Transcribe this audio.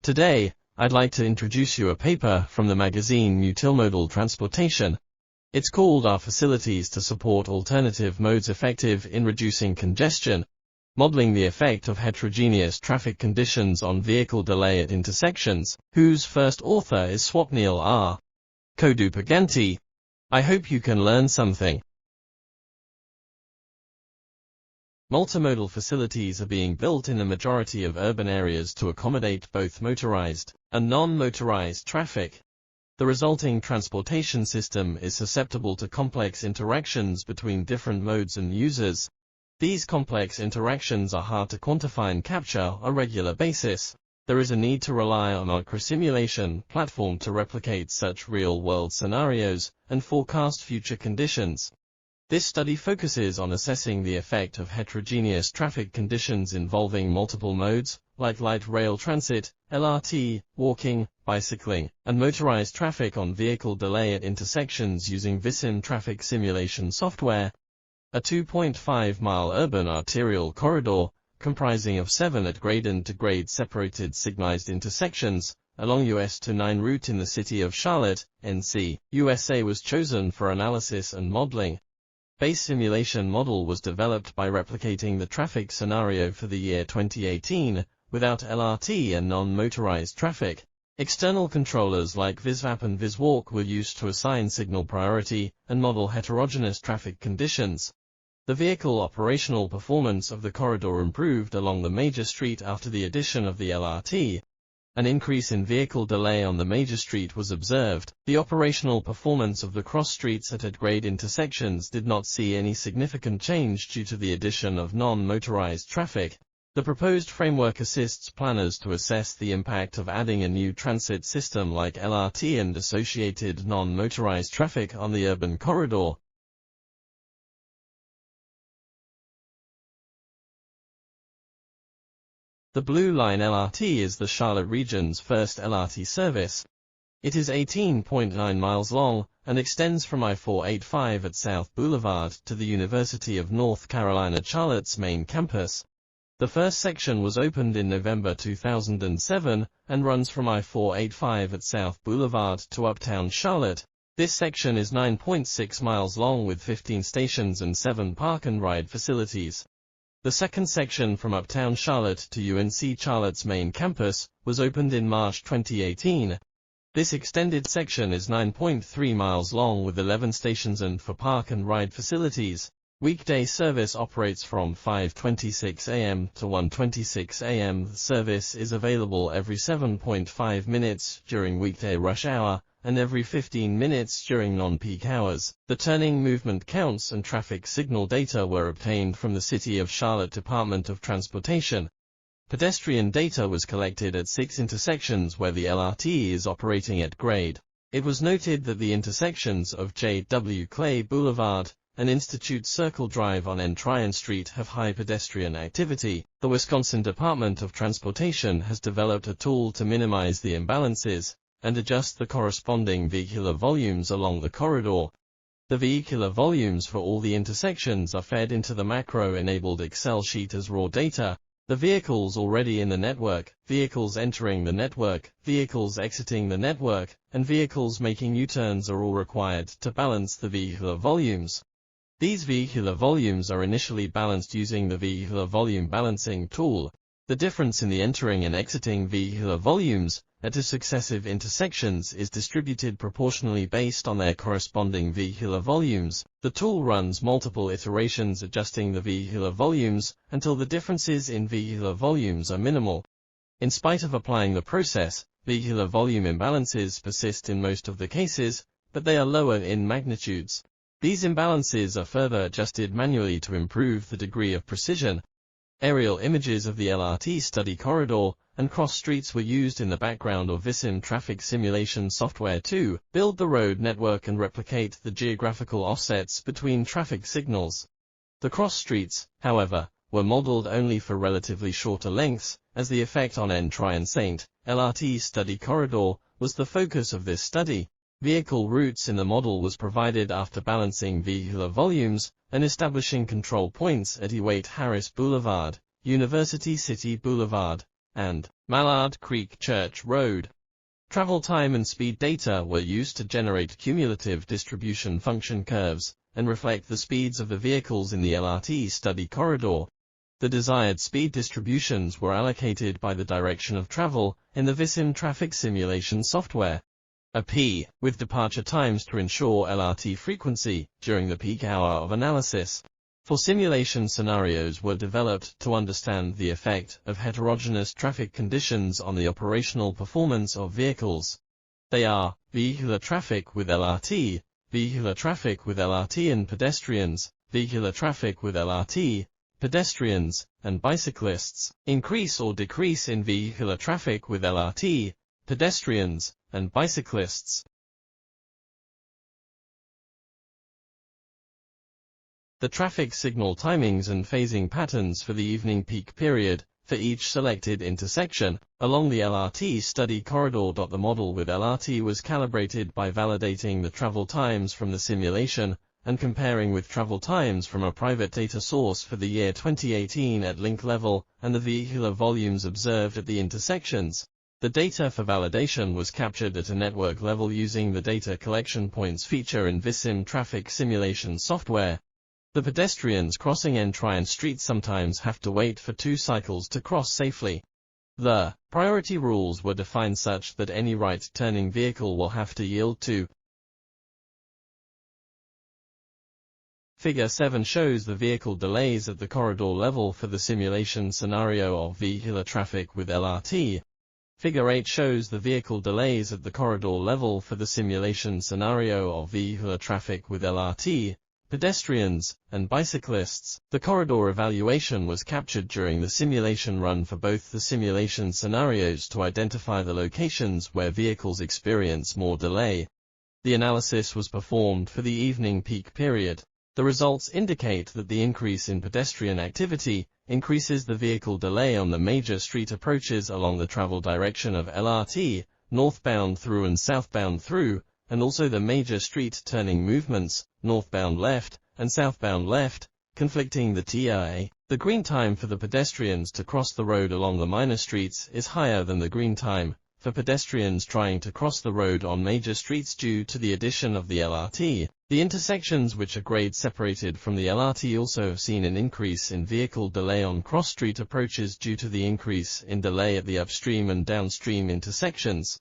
Today, I'd like to introduce you a paper from the magazine Mutilmodal Transportation. It's called Are Facilities to Support Alternative Modes Effective in Reducing Congestion? Modeling the Effect of Heterogeneous Traffic Conditions on Vehicle Delay at Intersections, whose first author is Swapneel R. Kodupuganti. I hope you can learn something. Multimodal facilities are being built in the majority of urban areas to accommodate both motorized and non-motorized traffic. The resulting transportation system is susceptible to complex interactions between different modes and users. These complex interactions are hard to quantify and capture on a regular basis. There is a need to rely on a microsimulation platform to replicate such real-world scenarios and forecast future conditions. This study focuses on assessing the effect of heterogeneous traffic conditions involving multiple modes, like light rail transit, LRT, walking, bicycling, and motorized traffic on vehicle delay at intersections using Vissim traffic simulation software. A 2.5-mile urban arterial corridor, comprising of 7 at grade and to grade separated signalized intersections, along US 209 route in the city of Charlotte, NC, USA was chosen for analysis and modeling. Base simulation model was developed by replicating the traffic scenario for the year 2018, without LRT and non-motorized traffic. External controllers like VisVAP and Viswalk were used to assign signal priority and model heterogeneous traffic conditions. The vehicle operational performance of the corridor improved along the major street after the addition of the LRT. An increase in vehicle delay on the major street was observed. The operational performance of the cross streets at grade intersections did not see any significant change due to the addition of non-motorized traffic. The proposed framework assists planners to assess the impact of adding a new transit system like LRT and associated non-motorized traffic on the urban corridor. The Blue Line LRT is the Charlotte region's first LRT service. It is 18.9 miles long and extends from I-485 at South Boulevard to the University of North Carolina Charlotte's main campus. The first section was opened in November 2007 and runs from I-485 at South Boulevard to Uptown Charlotte. This section is 9.6 miles long with 15 stations and 7 park and ride facilities. The second section from Uptown Charlotte to UNC Charlotte's main campus was opened in March 2018. This extended section is 9.3 miles long with 11 stations and 4 park and ride facilities. Weekday service operates from 5:26 a.m. to 1:26 a.m. The service is available every 7.5 minutes during weekday rush hour and every 15 minutes during non-peak hours. The turning movement counts and traffic signal data were obtained from the City of Charlotte Department of Transportation. Pedestrian data was collected at 6 intersections where the LRT is operating at grade. It was noted that the intersections of J.W. Clay Boulevard and Institute Circle Drive on N. Tryon Street have high pedestrian activity. The Wisconsin Department of Transportation has developed a tool to minimize the imbalances and adjust the corresponding vehicular volumes along the corridor. The vehicular volumes for all the intersections are fed into the macro-enabled Excel sheet as raw data. The vehicles already in the network, vehicles entering the network, vehicles exiting the network, and vehicles making U-turns are all required to balance the vehicular volumes. These vehicular volumes are initially balanced using the vehicular volume balancing tool. The difference in the entering and exiting vehicular volumes at the successive intersections is distributed proportionally based on their corresponding vehicular volumes. The tool runs multiple iterations adjusting the vehicular volumes until the differences in vehicular volumes are minimal. In spite of applying the process, vehicular volume imbalances persist in most of the cases, but they are lower in magnitudes. These imbalances are further adjusted manually to improve the degree of precision. Aerial images of the LRT study corridor and cross streets were used in the background of Vissim traffic simulation software to build the road network and replicate the geographical offsets between traffic signals. The cross streets, however, were modeled only for relatively shorter lengths, as the effect on N. Tryon St. LRT study corridor was the focus of this study. Vehicle routes in the model was provided after balancing vehicular volumes and establishing control points at Ewate Harris Boulevard, University City Boulevard, and Mallard Creek Church Road. Travel time and speed data were used to generate cumulative distribution function curves and reflect the speeds of the vehicles in the LRT study corridor. The desired speed distributions were allocated by the direction of travel in the Vissim traffic simulation software. A P, with departure times to ensure LRT frequency during the peak hour of analysis. For simulation scenarios were developed to understand the effect of heterogeneous traffic conditions on the operational performance of vehicles. They are vehicular traffic with LRT, vehicular traffic with LRT and pedestrians, vehicular traffic with LRT, pedestrians, and bicyclists. Increase or decrease in vehicular traffic with LRT, pedestrians, and bicyclists. The traffic signal timings and phasing patterns for the evening peak period for each selected intersection along the LRT study corridor. The model with LRT was calibrated by validating the travel times from the simulation and comparing with travel times from a private data source for the year 2018 at link level and the vehicular volumes observed at the intersections. The data for validation was captured at a network level using the data collection points feature in Vissim traffic simulation software. The pedestrians crossing N-Tryon Street sometimes have to wait for 2 cycles to cross safely. The priority rules were defined such that any right-turning vehicle will have to yield to. Figure 7 shows the vehicle delays at the corridor level for the simulation scenario of vehicular traffic with LRT. Figure 8 shows the vehicle delays at the corridor level for the simulation scenario of vehicular traffic with LRT, pedestrians, and bicyclists. The corridor evaluation was captured during the simulation run for both the simulation scenarios to identify the locations where vehicles experience more delay. The analysis was performed for the evening peak period. The results indicate that the increase in pedestrian activity increases the vehicle delay on the major street approaches along the travel direction of LRT, northbound through and southbound through, and also the major street turning movements, northbound left and southbound left, conflicting the TIA. The green time for the pedestrians to cross the road along the minor streets is higher than the green time for pedestrians trying to cross the road on major streets due to the addition of the LRT. The intersections which are grade separated from the LRT also have seen an increase in vehicle delay on cross-street approaches due to the increase in delay at the upstream and downstream intersections.